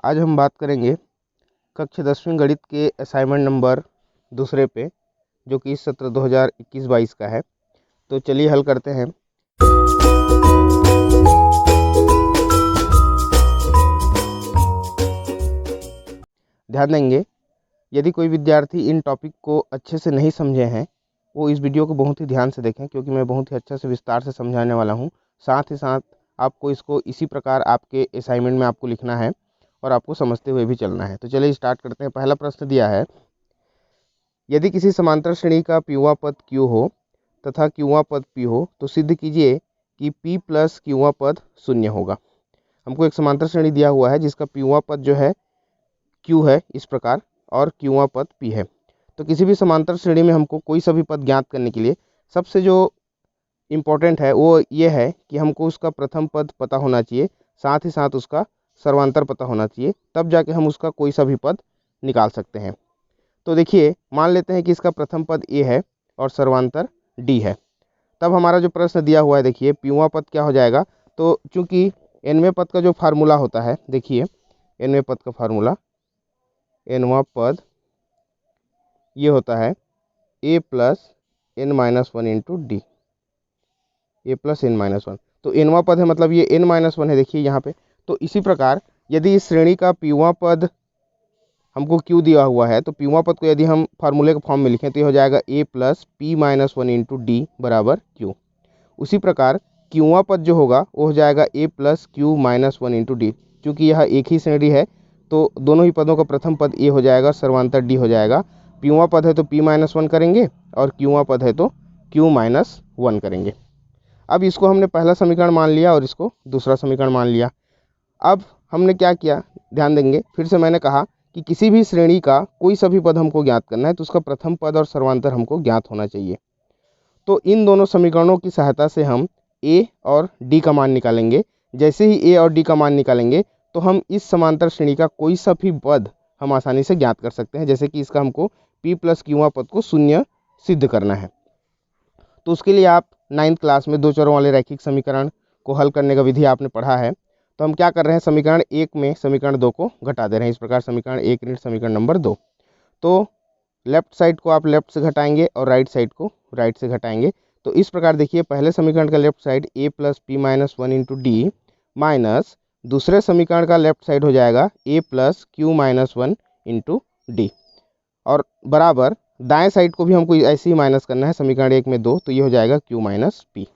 आज हम बात करेंगे कक्षा 10वीं गणित के असाइनमेंट नंबर दूसरे पे, जो कि इस सत्र 2021-22 का है। तो चलिए हल करते हैं। ध्यान देंगे, यदि कोई विद्यार्थी इन टॉपिक को अच्छे से नहीं समझे हैं, वो इस वीडियो को बहुत ही ध्यान से देखें, क्योंकि मैं बहुत ही अच्छा से विस्तार से समझाने वाला हूँ। साथ ही साथ आपको इसको इसी प्रकार आपके असाइनमेंट में आपको लिखना है और आपको समझते हुए भी चलना है। तो चलिए स्टार्ट करते हैं। पहला प्रश्न दिया है, यदि किसी समांतर श्रेणी का पीवा पद Q हो तथा क्यूवा पद P हो तो सिद्ध कीजिए कि P प्लस क्यूवा पद शून्य होगा। हमको एक समांतर श्रेणी दिया हुआ है जिसका पीवा पद जो है Q है इस प्रकार और क्यूवा पद P है। तो किसी भी समांतर श्रेणी में हमको कोई सा भी पद ज्ञात करने के लिए सबसे जो इम्पोर्टेंट है वो ये है कि हमको उसका प्रथम पद पता होना चाहिए, साथ ही साथ उसका सर्वांतर पता होना चाहिए, तब जाके हम उसका कोई सा भी पद निकाल सकते हैं। तो देखिए, मान लेते हैं कि इसका प्रथम पद A है और सर्वांतर D है। तब हमारा जो प्रश्न दिया हुआ है, देखिए पीवा पद क्या हो जाएगा। तो चूंकि nवें पद का जो फार्मूला होता है, देखिए nवें पद का फार्मूला, nवां पद ये होता है A plus n minus one into D, A plus n minus one. तो nवां पद है, मतलब ये n माइनस वन है, देखिए यहाँ पे। तो इसी प्रकार यदि इस श्रेणी का पीवा पद हमको Q दिया हुआ है, तो पीवा पद को यदि हम फार्मूले के फॉर्म में लिखें तो ये हो जाएगा A plus P minus one into D बराबर Q। उसी प्रकार क्यूवा पद जो होगा वो हो जाएगा A plus Q minus one into D. चूँकि यह एक ही श्रेणी है तो दोनों ही पदों का प्रथम पद A हो जाएगा, सर्वांतर D हो जाएगा। पीवा पद है तो P माइनस वन करेंगे और क्यूवा पद है तो Q माइनस वन करेंगे। अब इसको हमने पहला समीकरण मान लिया और इसको दूसरा समीकरण मान लिया। अब हमने क्या किया, ध्यान देंगे, फिर से मैंने कहा कि किसी भी श्रेणी का कोई सा भी पद हमको ज्ञात करना है तो उसका प्रथम पद और सर्वांतर हमको ज्ञात होना चाहिए। तो इन दोनों समीकरणों की सहायता से हम A और D का मान निकालेंगे। जैसे ही A और D का मान निकालेंगे तो हम इस समांतर श्रेणी का कोई सा भी पद हम आसानी से ज्ञात कर सकते हैं। जैसे कि इसका हमको P प्लस क्यूवा पद को शून्य सिद्ध करना है। तो उसके लिए आप 9th क्लास में दो चरों वाले रैखिक समीकरण को हल करने का विधि आपने पढ़ा है। तो हम क्या कर रहे हैं, समीकरण 1 में समीकरण 2 को घटा दे रहे हैं। इस प्रकार समीकरण 1 ऋण समीकरण नंबर 2। तो लेफ्ट साइड को आप लेफ्ट से घटाएंगे और राइट साइड को राइट से घटाएंगे। तो इस प्रकार देखिए, पहले समीकरण का left side A plus P minus one into D minus दूसरे समीकरण का लेफ्ट साइड हो जाएगा A plus Q minus one into D, और बराबर दाएं साइड को भी हमको ऐसे ही माइनस करना है। समीकरण 1 में 2, तो ये हो जाएगा Q माइनस पी।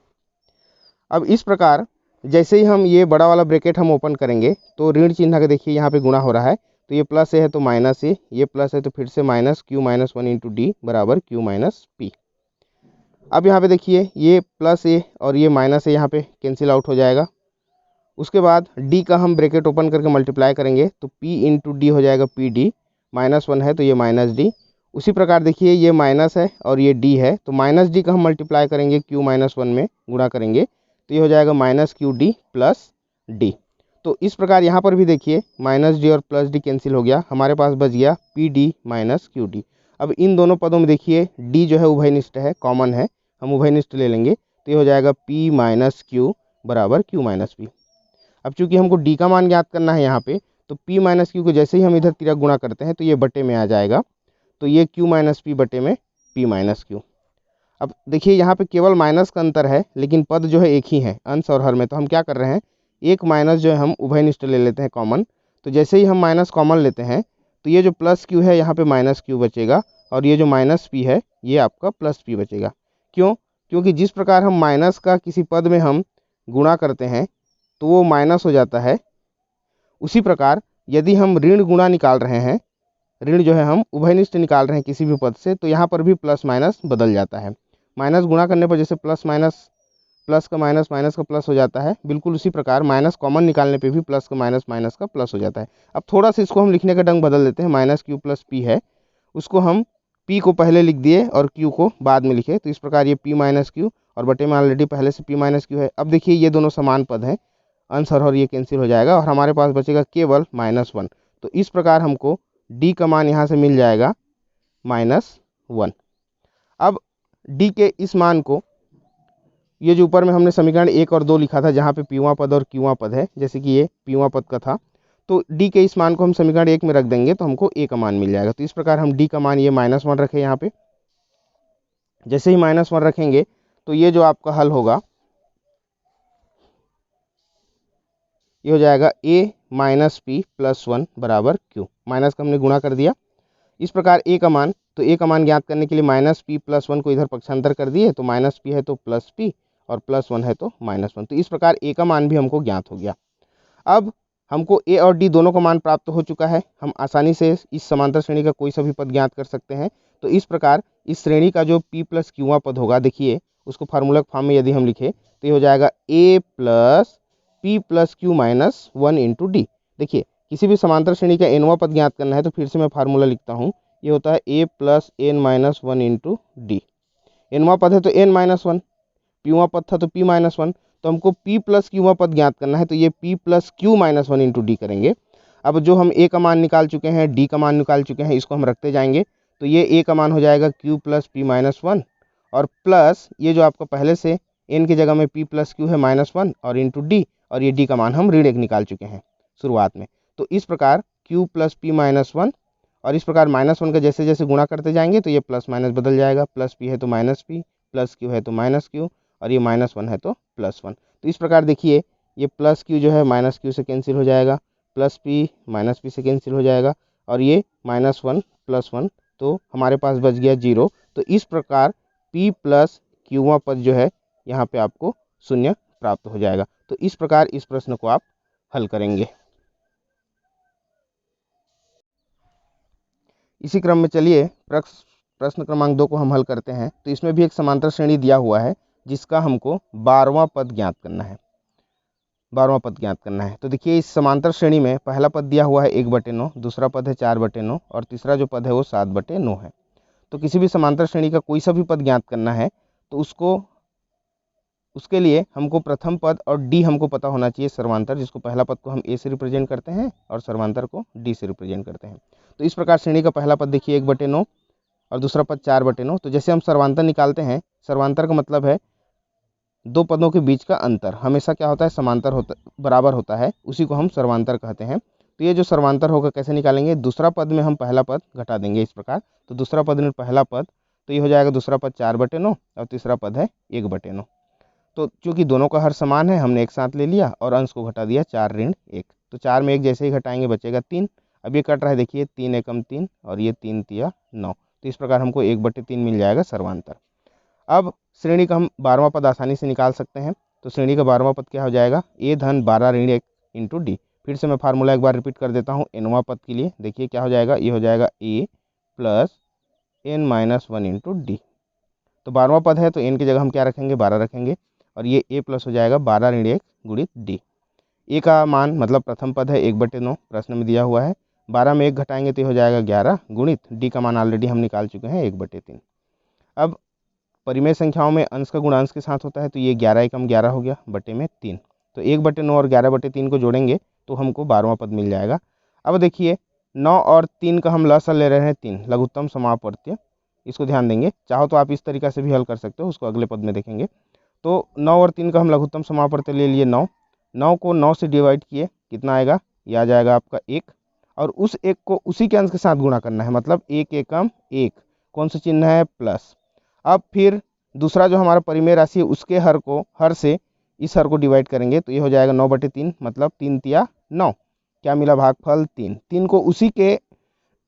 अब इस प्रकार जैसे ही हम ये बड़ा वाला ब्रैकेट हम ओपन करेंगे तो ऋण चिन्ह का देखिए यहाँ पे गुणा हो रहा है। तो ये प्लस A है तो माइनस A, ये प्लस है तो फिर से minus Q minus one into D बराबर Q माइनस पी। अब यहाँ पे देखिए ये प्लस A और ये माइनस A यहाँ पे कैंसिल आउट हो जाएगा। उसके बाद D का हम ब्रैकेट ओपन करके मल्टीप्लाई करेंगे तो P इंटू डी हो जाएगा पी डी, माइनस वन है तो ये माइनस डी। उसी प्रकार देखिए ये माइनस है और ये D है, तो माइनस D का हम मल्टीप्लाई करेंगे Q माइनस वन में गुणा करेंगे तो ये हो जाएगा minus Q D plus D. तो इस प्रकार यहाँ पर भी देखिए माइनस डी और प्लस डी कैंसिल हो गया, हमारे पास बच गया P D minus Q D. अब इन दोनों पदों में देखिए डी जो है उभयनिष्ठ है, कॉमन है, हम उभयनिष्ठ ले लेंगे तो ये हो जाएगा पी माइनस क्यू बराबर क्यू माइनस पी। अब चूंकि हमको डी का मान ज्ञात करना है यहाँ पे, तो पी माइनस क्यू को जैसे ही हम इधर तिरक गुणा करते हैं तो ये बटे में आ जाएगा, तो ये क्यू माइनस पी बटे में पी माइनस क्यू। अब देखिए यहाँ पे केवल माइनस का अंतर है, लेकिन पद जो है एक ही है अंश और हर में। तो हम क्या कर रहे हैं, एक माइनस जो है हम उभयनिष्ठ ले लेते हैं कॉमन। तो जैसे ही हम माइनस कॉमन लेते हैं तो ये जो प्लस क्यू है यहाँ पे माइनस क्यू बचेगा, और ये जो माइनस पी है ये आपका प्लस पी बचेगा। क्यों? क्योंकि जिस प्रकार हम माइनस का किसी पद में हम गुणा करते हैं तो वो माइनस हो जाता है, उसी प्रकार यदि हम ऋण गुणा निकाल रहे हैं, ऋण जो है हम उभयनिष्ठ निकाल रहे हैं किसी भी पद से, तो यहाँ पर भी प्लस माइनस बदल जाता है। माइनस गुणा करने पर जैसे प्लस माइनस, प्लस का माइनस, माइनस का प्लस हो जाता है, बिल्कुल उसी प्रकार माइनस कॉमन निकालने पे भी प्लस का माइनस, माइनस का प्लस हो जाता है। अब थोड़ा सा इसको हम लिखने का ढंग बदल देते हैं, माइनस क्यू प्लस पी है, उसको हम पी को पहले लिख दिए और क्यू को बाद में लिखे। तो इस प्रकार ये पी माइनस क्यू और बटे में ऑलरेडी पहले से पी माइनस क्यू है। अब देखिए ये दोनों समान पद हैं, अंश और ये कैंसिल हो जाएगा और हमारे पास बचेगा केवल माइनस वन। तो इस प्रकार हमको डी का मान यहाँ से मिल जाएगा माइनस वन। अब डी के इस मान को, ये जो ऊपर में हमने समीकरण 1 और 2 लिखा था जहाँ पे पीवा पद और क्यूवा पद है, जैसे कि ये पीवा पद का था, तो डी के इस मान को हम समीकरण 1 में रख देंगे तो हमको ए का मान मिल जाएगा। तो इस प्रकार हम डी का मान ये -1 रखे यहाँ पे। जैसे ही -1 रखेंगे तो ये जो आपका हल होगा ये हो जाएगा a माइनस पी प्लस 1 बराबर q। माइनस का हमने गुणा कर दिया। इस प्रकार a का मान, तो a का मान ज्ञात करने के लिए माइनस पी प्लस 1 को इधर पक्षांतर कर दिए, तो माइनस पी है तो प्लस पी और प्लस 1 है तो -1। तो इस प्रकार a का मान भी हमको ज्ञात हो गया। अब हमको a और d दोनों का मान प्राप्त हो चुका है। हम आसानी से इस समांतर श्रेणी का कोई सा भी पद ज्ञात कर सकते हैं। तो इस प्रकार इस श्रेणी का जो p प्लस क्यूवा पद होगा, देखिए उसको फार्मूला फॉर्म में यदि हम लिखे तो ये हो जाएगा a plus P plus Q minus 1 into D. देखिए किसी भी समांतर श्रेणी का nवां पद ज्ञात करना है तो फिर से मैं फार्मूला लिखता हूँ। ये होता है a plus N minus 1 into D. nवां पद है तो n-1, pवां पद था तो p-1, तो हमको p प्लस क्यूवां पद ज्ञात करना है, तो ये p plus Q minus 1 into D करेंगे। अब जो हम a का मान निकाल चुके हैं, d का मान निकाल चुके हैं, इसको हम रखते जाएंगे। तो ये a का मान हो जाएगा q प्लस p-1 और प्लस ये जो आपका पहले से n की जगह में p प्लस क्यू है -1 और इंटू डी, और ये d का मान हम ऋण 1 निकाल चुके हैं शुरुआत में। तो इस प्रकार q प्लस p-1 और इस प्रकार -1 का जैसे जैसे गुणा करते जाएंगे तो ये प्लस माइनस बदल जाएगा। प्लस p है तो माइनस p, प्लस q है तो माइनस q और ये -1 है तो +1। तो इस प्रकार देखिए ये प्लस q जो है माइनस q से कैंसिल हो जाएगा, प्लस p माइनस p से कैंसिल हो जाएगा और ये -1 प्लस 1, तो हमारे पास बच गया 0। तो इस प्रकार p प्लस क्यूवां पद जो है यहाँ पे आपको शून्य प्राप्त हो जाएगा। तो इस प्रकार इस प्रश्न को आप हल करेंगे। इसी क्रम में चलिए प्रश्न क्रमांक 2 को हम हल करते हैं। तो इसमें भी एक समांतर श्रेणी दिया हुआ है जिसका हमको 12वां पद ज्ञात करना है। 12वां पद ज्ञात करना है। तो देखिए इस समांतर श्रेणी में पहला पद दिया हुआ है 1/9, दूसरा पद है 4/9 और तीसरा जो पद है वो 7/9 है। तो किसी भी समांतर श्रेणी का कोई सा भी पद ज्ञात करना है तो उसके लिए हमको प्रथम पद और डी हमको पता होना चाहिए सर्वांतर, जिसको पहला पद को हम ए से रिप्रेजेंट करते हैं और सर्वांतर को डी से रिप्रेजेंट करते हैं। तो इस प्रकार श्रेणी का पहला पद देखिए 1/9 और दूसरा पद 4/9। तो जैसे हम सर्वांतर निकालते हैं, सर्वांतर का मतलब है दो पदों के बीच का अंतर हमेशा क्या होता है, समांतर होता बराबर होता है, उसी को हम सर्वांतर कहते हैं। तो ये जो सर्वांतर होगा कैसे निकालेंगे, दूसरा पद में हम पहला पद घटा देंगे इस प्रकार। तो दूसरा पद में पहला पद, तो ये हो जाएगा दूसरा पद 4/9 और तीसरा पद है 1/9। तो चूंकि दोनों का हर समान है हमने एक साथ ले लिया और अंश को घटा दिया 4 ऋण 1। तो 4 में 1 जैसे ही घटाएंगे बचेगा 3। अब ये कट रहा है, देखिए 3 एकम 3 और ये 3 तिया 9। तो इस प्रकार हमको 1/3 मिल जाएगा सर्वांतर। अब श्रेणी का हम 12वां पद आसानी से निकाल सकते हैं। तो श्रेणी का 12वां पद क्या हो जाएगा, a धन 12 ऋण 1 इंटू डी। फिर से मैं फार्मूला एक बार रिपीट कर देता हूँ nवां पद के लिए। देखिए क्या हो जाएगा, ये हो जाएगा a plus n-1 into D. तो 12वां पद है तो n की जगह हम क्या रखेंगे, 12 रखेंगे और ये a प्लस हो जाएगा 12 ऋण 1 गुणित डी। a का मान मतलब प्रथम पद है 1/9 प्रश्न में दिया हुआ है। 12 में 1 घटाएंगे तो ये हो जाएगा 11 गुणित डी का मान ऑलरेडी हम निकाल चुके हैं 1/3। अब परिमेय संख्याओं में अंश का गुण अंश के साथ होता है, तो ये 11 एकम 11 हो गया बटे में 3। तो 1/9 और 11/3 को जोड़ेंगे तो हमको 12वां पद मिल जाएगा। अब देखिए 9 और 3 का हम लसाअ ले रहे हैं 3, लघुत्तम समापवर्तीय। इसको ध्यान देंगे, चाहो तो आप इस तरीका से भी हल कर सकते हो, उसको अगले पद में देखेंगे। तो 9 और 3 का हम लघुत्तम समापवर्तीय ले लिए 9 को 9 से डिवाइड किए, कितना आएगा, यह आ जाएगा आपका 1 और उस 1 को उसी के अंश के साथ गुणा करना है, मतलब 1 एकम 1, कौन सा चिन्ह है, प्लस। अब फिर दूसरा जो हमारा परिमेय राशि है उसके हर से इस हर को डिवाइड करेंगे तो ये हो जाएगा 9/3, मतलब 3 तिया 9। क्या मिला, भागफल 3। 3 को उसी के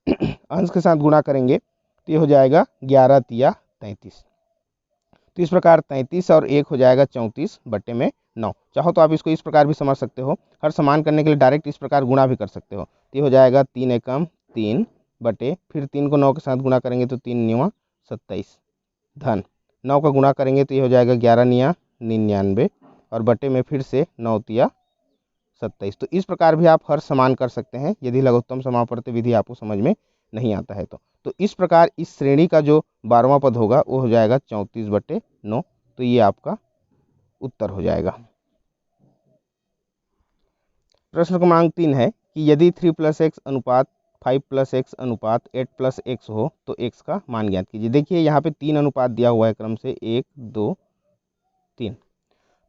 अंश के साथ गुणा करेंगे तो ये हो जाएगा 11 तिया 33। तो इस प्रकार 33 और 1 हो जाएगा 34 बटे में 9। चाहो तो आप इसको इस प्रकार भी समझ सकते हो, हर समान करने के लिए डायरेक्ट इस प्रकार गुणा भी कर सकते हो। तो ये हो जाएगा 3 एकम 3 बटे, फिर 3 को 9 के साथ गुणा करेंगे तो 3×9 27 धन 9 का गुणा करेंगे तो ये हो जाएगा 11×9 99 और बटे में फिर से 9 तिया 27। तो इस प्रकार भी आप हर समान कर सकते हैं यदि लघुत्तम समापवर्ती विधि आपको समझ में नहीं आता है तो इस प्रकार इस श्रेणी का जो 12वां पद होगा वो हो जाएगा 34/9। तो ये आपका उत्तर हो जाएगा। प्रश्न क्रमांक 3 है कि यदि 3 + x अनुपात 5 + x अनुपात 8 + x हो तो x का मान ज्ञात कीजिए। देखिए यहाँ पे 3 अनुपात दिया हुआ है क्रम से 1 2 3।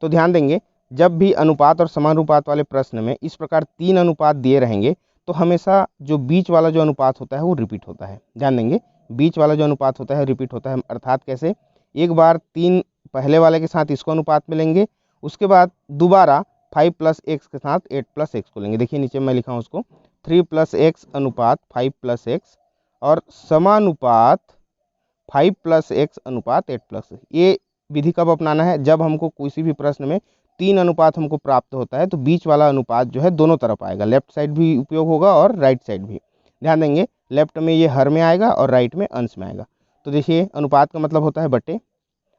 तो ध्यान देंगे जब भी अनुपात और समानुपात वाले प्रश्न में इस प्रकार 3 अनुपात दिए रहेंगे तो हमेशा जो बीच वाला जो अनुपात होता है वो रिपीट होता है। ध्यान देंगे, बीच वाला जो अनुपात होता है रिपीट होता है। अर्थात कैसे, एक बार 3 पहले वाले के साथ इसको अनुपात में लेंगे, उसके बाद दोबारा 5 + x के साथ 8 + x को लेंगे। देखिए नीचे मैं लिखा हूँ उसको 3 + x अनुपात 5 + x और समानुपात 5 + x अनुपात 8 + x। ये विधि कब अपनाना है, जब हमको किसी भी प्रश्न में 3 अनुपात हमको प्राप्त होता है तो बीच वाला अनुपात जो है दोनों तरफ आएगा, लेफ्ट साइड भी उपयोग होगा और राइट साइड भी। ध्यान देंगे, लेफ्ट में ये हर में आएगा और राइट में अंश में आएगा। तो देखिए अनुपात का मतलब होता है बटे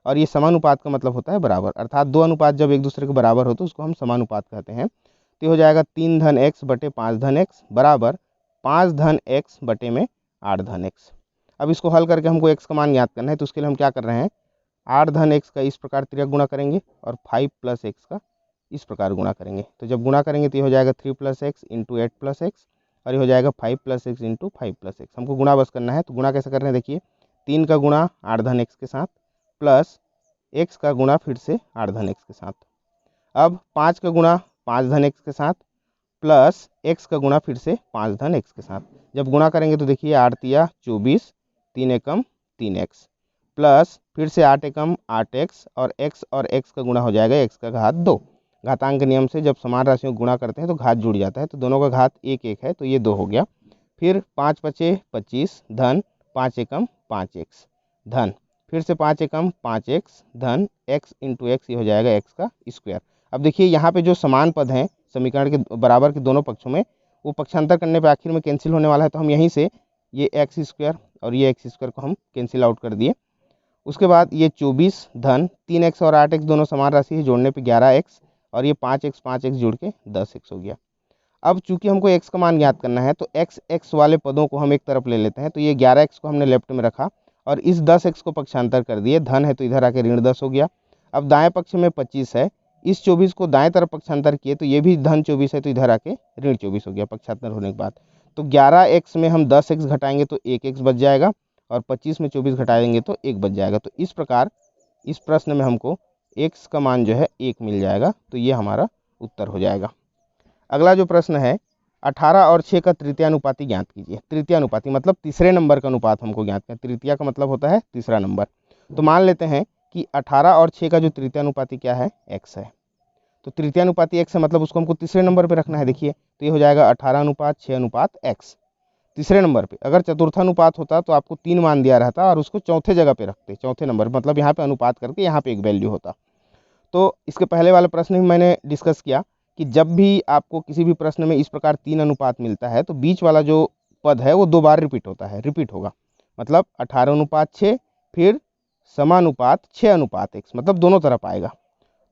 और ये समानुपात का मतलब होता है बराबर। अर्थात दो अनुपात जब एक दूसरे के बराबर हो तो उसको हम समानुपात कहते हैं। तो हो जाएगा 3 धन x बटे 5 धन x बराबर 5 धन x बटे में 8 धन x। अब इसको हल करके हमको x का मान ज्ञात करना है, तो उसके लिए हम क्या कर रहे हैं, 8 धन x का इस प्रकार तिर्यक गुणा करेंगे और 5 + x का इस प्रकार गुणा करेंगे। तो जब गुणा करेंगे तो ये हो जाएगा 3 + x इंटू 8 + x और ये हो जाएगा 5 + x इंटू 5 + x। हमको गुणा बस करना है, तो गुणा कैसे कर रहे हैं देखिए, 3 का गुणा 8 धन x के साथ प्लस x का गुणा फिर से 8 धन x के साथ। अब 5 का गुणा 5 धन x के साथ प्लस x का गुणा फिर से 5 धन x के साथ। जब गुणा करेंगे तो देखिए 8 तिया 24, 3 एकम 3x प्लस फिर से 8 एकम 8x और x का गुणा हो जाएगा x का घात 2। घातांक के नियम से जब समान राशियों को गुणा करते हैं तो घात जुड़ जाता है, तो दोनों का घात 1 1 है तो ये 2 हो गया। फिर 5 × 5 = 25 धन 5 एकम 5x धन फिर से 5 एकम 5x धन x इंटू x, ये हो जाएगा x का स्क्वायर। अब देखिए यहाँ पे जो समान पद हैं समीकरण के बराबर के दोनों पक्षों में, वो पक्षांतर करने पे आखिर में कैंसिल होने वाला है, तो हम यहीं से ये x² और ये x² को हम कैंसिल आउट कर दिए। उसके बाद ये 24 धन 3x और 8x दोनों समान राशि है, जोड़ने पे 11x और ये 5x जुड़ के 10x हो गया। अब चूंकि हमको x का मान ज्ञात करना है तो x वाले पदों को हम एक तरफ ले लेते हैं, तो ये 11x को हमने लेफ्ट में रखा और इस 10x को पक्षांतर कर दिए, धन है तो इधर आके ऋण 10 हो गया। अब दाएं पक्ष में 25 है, इस 24 को दाएं तरफ पक्षांतर किए तो ये भी धन 24 है तो इधर आके ऋण 24 हो गया पक्षांतर होने के बाद। तो 11x में हम 10x घटाएंगे तो 1x बच जाएगा और 25 में 24 घटाएंगे तो 1 बच जाएगा। तो इस प्रकार इस प्रश्न में हमको x का मान जो है 1 मिल जाएगा, तो ये हमारा उत्तर हो जाएगा। अगला जो प्रश्न है 18 और 6 का तृतीयानुपाती ज्ञात कीजिए। तृतीयानुपाती मतलब तीसरे नंबर का अनुपात हमको ज्ञात करना। तृतीया का मतलब होता है तीसरा नंबर। तो मान लेते हैं कि 18 और 6 का जो तृतीयानुपाती क्या है, x है। तो तृतीयानुपाती x है मतलब उसको हमको तीसरे नंबर पे रखना है। देखिए तो ये हो जाएगा 18:6:x तीसरे नंबर पे। अगर चतुर्थानुपात होता तो आपको 3 मान दिया रहता और उसको चौथे जगह पे रखते, चौथे नंबर मतलब यहाँ पे अनुपात करके यहाँ पे एक वैल्यू होता। तो इसके पहले वाले प्रश्न में मैंने डिस्कस किया कि जब भी आपको किसी भी प्रश्न में इस प्रकार 3 अनुपात मिलता है तो बीच वाला जो पद है वो 2 बार रिपीट होता है, रिपीट होगा। मतलब 18:6 फिर समानुपात 6:x मतलब दोनों तरफ आएगा।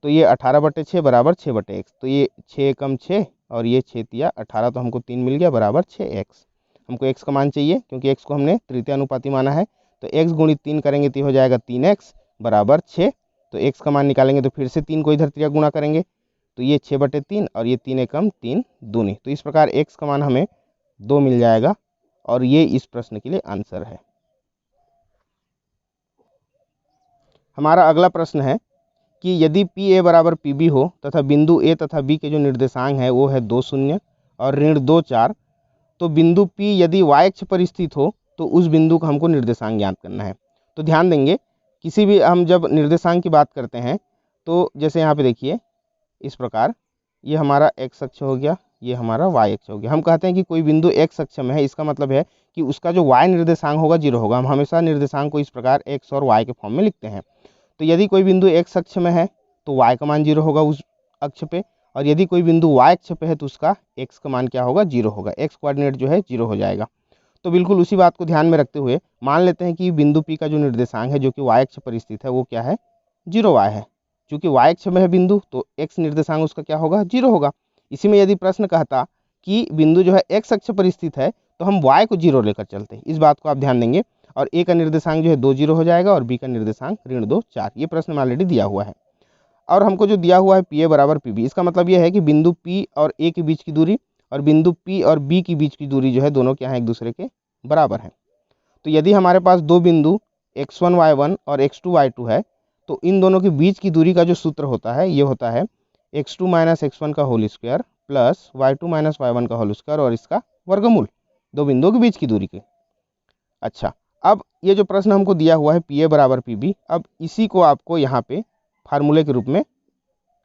तो ये 18/6 बराबर 6/x। तो ये 6 एकम 6 और ये 6 तिया 18, तो हमको 3 मिल गया बराबर 6x। हमको x का मान चाहिए क्योंकि x को हमने तृतीयानुपाती माना है। तो x गुणित 3 करेंगे तो हो जाएगा 3x बराबर 6। तो x का मान निकालेंगे तो फिर से 3 को इधर तिर्यक गुणा करेंगे तो ये 6/3 और ये 3 एकम 3 दूनी। तो इस प्रकार x का मान हमें 2 मिल जाएगा और ये इस प्रश्न के लिए आंसर है। हमारा अगला प्रश्न है कि यदि PA बराबर PB हो तथा बिंदु A तथा B के जो निर्देशांक है वो है 2 0 और ऋण 2 4, तो बिंदु P यदि y अक्ष पर स्थित हो तो उस बिंदु का हमको निर्देशांक ज्ञात करना है। तो ध्यान देंगे, किसी भी हम जब निर्देशांक की बात करते हैं तो जैसे यहाँ पे देखिए इस प्रकार ये हमारा x अक्ष हो गया, ये हमारा y अक्ष हो गया। हम कहते हैं कि कोई बिंदु x अक्ष में है, इसका मतलब है कि उसका जो y निर्देशांक होगा 0 होगा। हम हमेशा निर्देशांक को इस प्रकार x और y के फॉर्म में लिखते हैं। तो यदि कोई बिंदु x अक्ष में है तो y का मान 0 होगा उस अक्ष पे, और यदि कोई बिंदु y अक्ष पे है तो उसका x का मान क्या होगा, 0 होगा। x कोऑर्डिनेट जो है 0 हो जाएगा। तो बिल्कुल उसी बात को ध्यान में रखते हुए मान लेते हैं कि बिंदु P का जो निर्देशांक है जो कि y अक्ष पर स्थित है वो क्या है, 0y है। चूंकि y अक्ष में है बिंदु तो x निर्देशांक उसका क्या होगा, 0 होगा। इसी में यदि प्रश्न कहता कि बिंदु जो है x अक्ष पर स्थित है तो हम y को 0 लेकर चलते हैं। इस बात को आप ध्यान देंगे। और a का निर्देशांक जो है 2 0 हो जाएगा और b का निर्देशांक ऋण 2 4। ये प्रश्न में ऑलरेडी दिया हुआ है। और हमको जो दिया हुआ है PA बराबर PB, इसका मतलब ये है कि बिंदु P और A के बीच की दूरी और बिंदु P और B के बीच की दूरी जो है दोनों क्या है, एक दूसरे के बराबर है। तो यदि हमारे पास दो बिंदु x1 y1 और x2 y2 है तो इन दोनों के बीच की दूरी का जो सूत्र होता है ये होता है x2 माइनस x1 का whole square plus y2 minus y1 का होल स्क्वायर और इसका वर्गमूल, दो बिंदुओं के बीच की दूरी की। अच्छा, अब ये जो प्रश्न हमको दिया हुआ है पी ए बराबर पी बी, अब इसी को आपको यहाँ पे फार्मूले के रूप में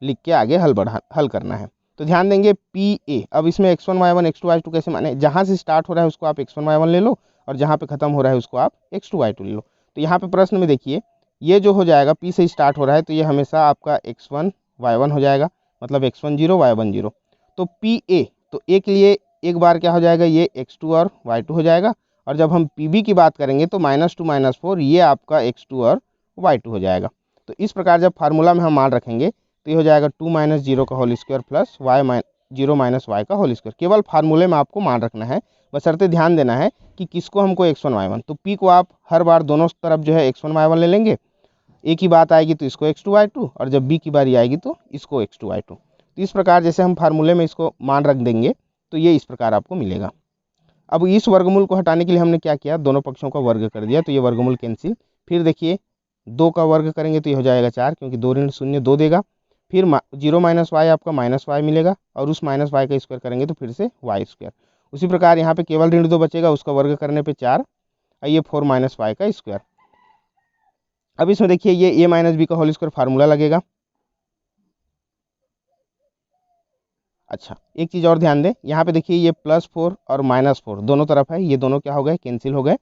लिख के आगे हल करना है। तो ध्यान देंगे पी ए, अब इसमें x1 y1 x2 y2 कैसे माने, जहाँ से स्टार्ट हो रहा है उसको आप x1 y1 ले लो और जहाँ पे खत्म हो रहा है उसको आप x2 y2 ले लो। तो यहाँ पे प्रश्न में देखिए ये जो हो जाएगा p से स्टार्ट हो रहा है तो ये हमेशा आपका x1 y1 हो जाएगा, मतलब x1 0 y1 0। तो पी ए, तो ए के लिए एक बार क्या हो जाएगा, ये x2 और y2 हो जाएगा, और जब हम पी बी की बात करेंगे तो -2 -4 ये आपका x2 और y2 हो जाएगा। तो इस प्रकार जब फार्मूला में हम मान रखेंगे तो ये हो जाएगा 2 - 0 का whole square plus zero minus y का होल स्क्वायर। केवल फार्मूले में आपको मान रखना है, बशर्ते ध्यान देना है कि किसको हमको x1 y1, तो p को आप हर बार दोनों तरफ जो है x1 y1 ले लेंगे, a की बात आएगी तो इसको x2 y2, और जब b की बारी आएगी तो इसको x2 y2। तो इस प्रकार जैसे हम फार्मूले में इसको मान रख देंगे तो ये इस प्रकार आपको मिलेगा। अब इस वर्गमूल को हटाने के लिए हमने क्या किया, दोनों पक्षों का वर्ग कर दिया, तो ये वर्गमूल कैंसिल। फिर देखिए 2 का वर्ग करेंगे तो ये हो जाएगा 4, क्योंकि 2 ऋण 0 2 देगा। फिर 0 माइनस वाई आपका माइनस वाई मिलेगा, और उस माइनस वाई का स्क्वायर करेंगे तो फिर से वाई स्क्वायर। उसी प्रकार यहाँ पे केवल ऋण 2 बचेगा, उसका वर्ग करने पे 4, और ये 4 माइनस वाई का स्क्वायर। अब इसमें देखिए ये a माइनस बी का होल स्क्वायर फार्मूला लगेगा। अच्छा, एक चीज़ और ध्यान दें, यहाँ पे देखिए ये +4 और -4 दोनों तरफ है, ये दोनों क्या हो गए, कैंसिल हो गए,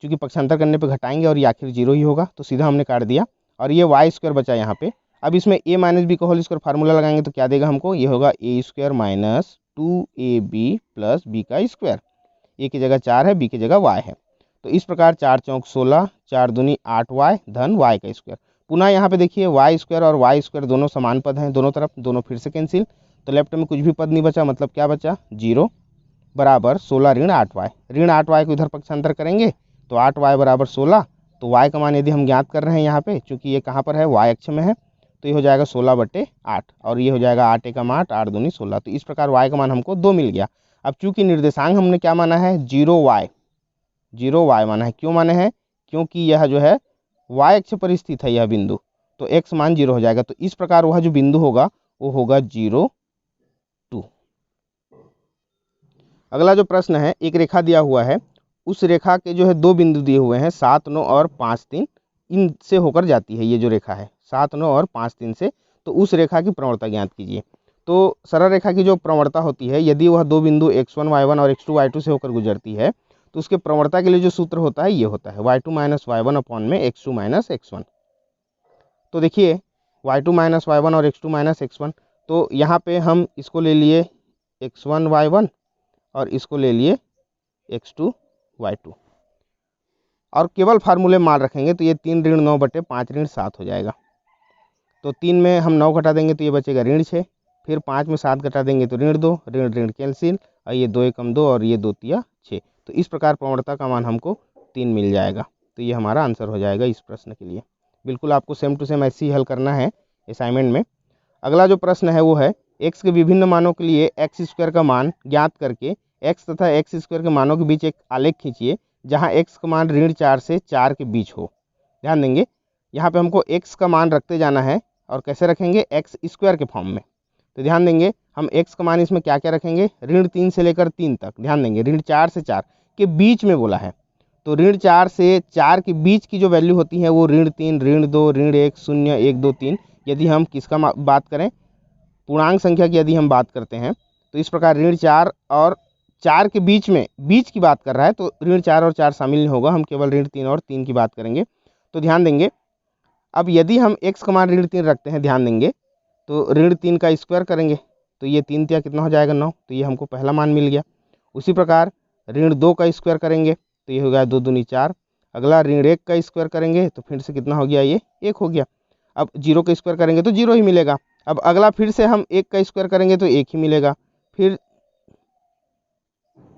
क्योंकि पक्षांतर करने पे घटाएंगे और ये आखिर 0 ही होगा, तो सीधा हमने काट दिया, और ये वाई स्क्वायर बचा यहाँ पे। अब इसमें a माइनस बी का होल स्क्वायर फार्मूला लगाएंगे तो क्या देगा हमको, ये होगा a square minus 2ab plus b का स्क्वायर। a की जगह 4 है, b की जगह y है, तो इस प्रकार 4 चौक 16, 4 दूनी 8y धन y का स्क्वायर। पुनः यहाँ पे देखिए वाई स्क्वायर और वाई स्क्वायर दोनों समान पद हैं, दोनों तरफ, दोनों फिर से कैंसिल, तो लेफ्ट में कुछ भी पद नहीं बचा, मतलब क्या बचा, 0 बराबर 16 ऋण 8y। ऋण 8y को इधर पक्षांतर करेंगे तो 8y बराबर 16, तो y का मान यदि हम ज्ञात कर रहे हैं यहाँ पे, चूंकि ये कहाँ पर है, y अक्ष में है, तो ये हो जाएगा 16/8, और ये हो जाएगा 8 एकम 8, 8 दूनी 16। तो इस प्रकार y का मान हमको 2 मिल गया। अब चूंकि निर्देशांक हमने क्या माना है, 0y माना है। क्यों माने हैं, क्योंकि यह जो है y अक्ष पर स्थित है यह बिंदु, तो x मान 0 हो जाएगा। तो इस प्रकार वह जो बिंदु होगा वो होगा 0 2। अगला जो प्रश्न है, एक रेखा दिया हुआ है, उस रेखा के जो है दो बिंदु दिए हुए हैं 7 9 और 5 3, इनसे होकर जाती है ये जो रेखा है 7 9 और 5 3 से, तो उस रेखा की प्रवणता ज्ञात कीजिए। तो सरल रेखा की जो प्रवणता होती है, यदि वह दो बिंदु x1 y1 और x2 y2 से होकर गुजरती है तो उसके प्रवणता के लिए जो सूत्र होता है ये होता है y2 माइनस y1 अपॉन में x2 माइनस x1। तो देखिए y2 माइनस y1 और x2 माइनस x1, तो यहाँ पे हम इसको ले लिए x1 y1 और इसको ले लिए x2 y2, और केवल फार्मूले मान रखेंगे तो ये 3 ऋण 9 बटे 5 ऋण 7 हो जाएगा। तो 3 में हम 9 घटा देंगे तो ये बचेगा ऋण 6, फिर 5 में 7 घटा देंगे तो ऋण 2, ऋण ऋण कैंसिल, और ये 2 एकम 2 और ये 2 तिया 6। तो इस प्रकार प्रवणता का मान हमको 3 मिल जाएगा। तो ये हमारा आंसर हो जाएगा इस प्रश्न के लिए। बिल्कुल आपको सेम टू सेम ऐसे ही हल करना है असाइनमेंट में। अगला जो प्रश्न है वो है, x के विभिन्न मानों के लिए एक्स स्क्वायर का मान ज्ञात करके x तथा एक्स स्क्वायर के मानों के बीच एक आलेख खींचिए जहां x का मान ऋण 4 से 4 के बीच हो। ध्यान देंगे यहाँ पे हमको x का मान रखते जाना है, और कैसे रखेंगे, एक्स स्क्वायर के फॉर्म में। तो ध्यान देंगे हम x का मान इसमें क्या क्या रखेंगे, ऋण 3 से लेकर 3 तक। ध्यान देंगे ऋण 4 से 4 के बीच में बोला है, तो ऋण 4 से 4 के बीच की जो वैल्यू होती है वो ऋण 3, ऋण 2, ऋण 1, 0, 1, 2, 3। यदि हम किसका बात करें, पूर्णांक संख्या की यदि हम बात करते हैं, तो इस प्रकार ऋण 4 और 4 के बीच में, बीच की बात कर रहा है, तो ऋण 4 और 4 शामिल नहीं होगा, हम केवल ऋण 3 और 3 की बात करेंगे। तो ध्यान देंगे अब यदि हम x का मान ऋण 3 रखते हैं, ध्यान देंगे तो ऋण 3 का स्क्वायर करेंगे तो ये 3 तिया कितना हो जाएगा, 9, तो ये हमको पहला मान मिल गया। उसी प्रकार ऋण 2 का स्क्वायर करेंगे तो ये हो गया 2 दूनी 4। अगला ऋण 1 का स्क्वायर करेंगे तो फिर से कितना हो गया, ये 1 हो गया। अब 0 का स्क्वायर करेंगे तो 0 ही मिलेगा। अब अगला फिर से हम 1 का स्क्वायर करेंगे तो 1 ही मिलेगा, फिर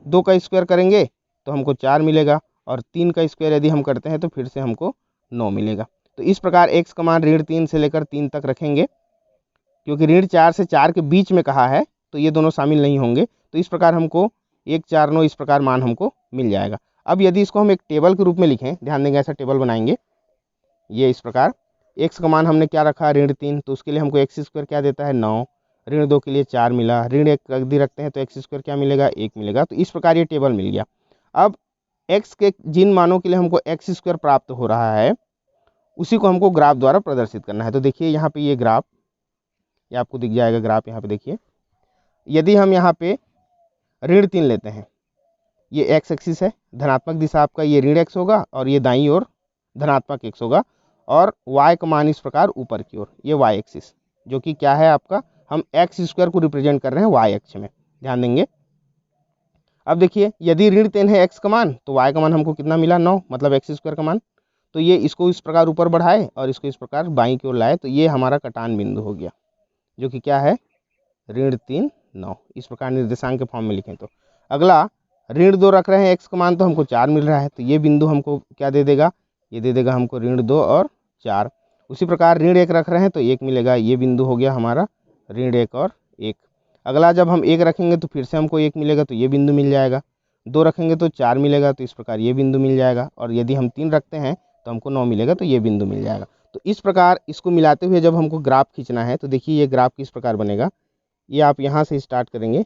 2 का स्क्वायर करेंगे तो हमको 4 मिलेगा, और 3 का स्क्वायर यदि हम करते हैं तो फिर से हमको 9 मिलेगा। तो इस प्रकार x का मान ऋण 3 से लेकर 3 तक रखेंगे, क्योंकि ऋण 4 से 4 के बीच में कहा है तो ये दोनों शामिल नहीं होंगे। तो इस प्रकार हमको 1 4 9 इस प्रकार मान हमको मिल जाएगा। अब यदि इसको हम एक टेबल के रूप में लिखें, ध्यान देंगे ऐसा टेबल बनाएंगे, ये इस प्रकार x का मान हमने क्या रखा, ऋण 3, तो उसके लिए हमको x स्क्वायर क्या देता है 9, ऋण 2 के लिए 4 मिला, ऋण 1 यदि रखते हैं तो x स्क्वायर क्या मिलेगा 1 मिलेगा। तो इस प्रकार ये टेबल मिल गया। अब x के जिन मानों के लिए हमको x स्क्वायर प्राप्त हो रहा है उसी को हमको ग्राफ द्वारा प्रदर्शित करना है। तो देखिए यहाँ पे ये ग्राफ, ये आपको दिख जाएगा ग्राफ, यहाँ पे देखिए। यदि हम यहाँ पे ऋण 3 लेते हैं, ये x एक्सिस है, धनात्मक दिशा आपका ये ऋण x होगा और ये दाईं ओर धनात्मक x होगा, और y का मान इस प्रकार ऊपर की ओर, ये y एक्सिस जो कि क्या है आपका, हम x स्क्वायर को रिप्रेजेंट कर रहे हैं y अक्ष में, ध्यान देंगे। अब देखिए यदि ऋण 3 है x का मान, तो y का मान हमको कितना मिला 9, मतलब x स्क्वायर का मान। तो ये इसको इस प्रकार ऊपर बढ़ाए और इसको इस प्रकार बाईं की ओर लाए, तो ये हमारा कटान बिंदु हो गया, जो कि क्या है ऋण 3 9, इस प्रकार निर्देशांक के फॉर्म में लिखें। तो अगला ऋण 2 रख रहे हैं x का मान, तो हमको 4 मिल रहा है, तो ये बिंदु हमको क्या दे देगा, ये दे देगा हमको ऋण 2 और 4। उसी प्रकार ऋण 1 रख रहे हैं तो 1 मिलेगा, ये बिंदु हो गया हमारा ऋण 1 और 1। अगला जब हम 1 रखेंगे तो फिर से हमको 1 मिलेगा, तो ये बिंदु मिल जाएगा। 2 रखेंगे तो 4 मिलेगा, तो इस प्रकार ये बिंदु मिल जाएगा। और यदि हम 3 रखते हैं तो हमको 9 मिलेगा, तो ये बिंदु मिल जाएगा। तो इस प्रकार इसको मिलाते हुए जब हमको ग्राफ खींचना है, तो देखिए ये ग्राफ किस प्रकार बनेगा। ये आप यहाँ से स्टार्ट करेंगे,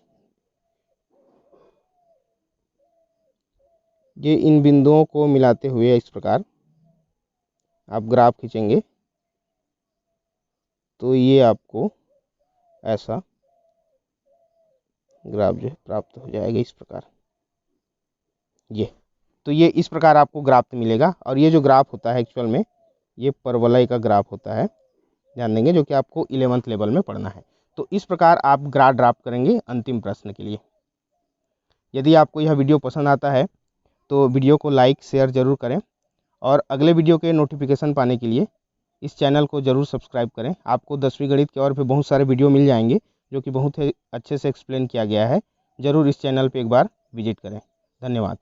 ये इन बिंदुओं को मिलाते हुए इस प्रकार आप ग्राफ खींचेंगे, तो ये आपको ऐसा ग्राफ जो है प्राप्त हो जाएगा इस प्रकार। ये तो ये इस प्रकार आपको ग्राफ मिलेगा। और ये जो ग्राफ होता है एक्चुअल में ये परवलय का ग्राफ होता है, ध्यान देंगे, जो कि आपको 11th लेवल में पढ़ना है। तो इस प्रकार आप ग्राफ ड्राफ्ट करेंगे अंतिम प्रश्न के लिए। यदि आपको यह वीडियो पसंद आता है तो वीडियो को लाइक शेयर ज़रूर करें, और अगले वीडियो के नोटिफिकेशन पाने के लिए इस चैनल को ज़रूर सब्सक्राइब करें। आपको 10वीं गणित के और भी बहुत सारे वीडियो मिल जाएंगे जो कि बहुत ही अच्छे से एक्सप्लेन किया गया है। ज़रूर इस चैनल पर एक बार विजिट करें। धन्यवाद।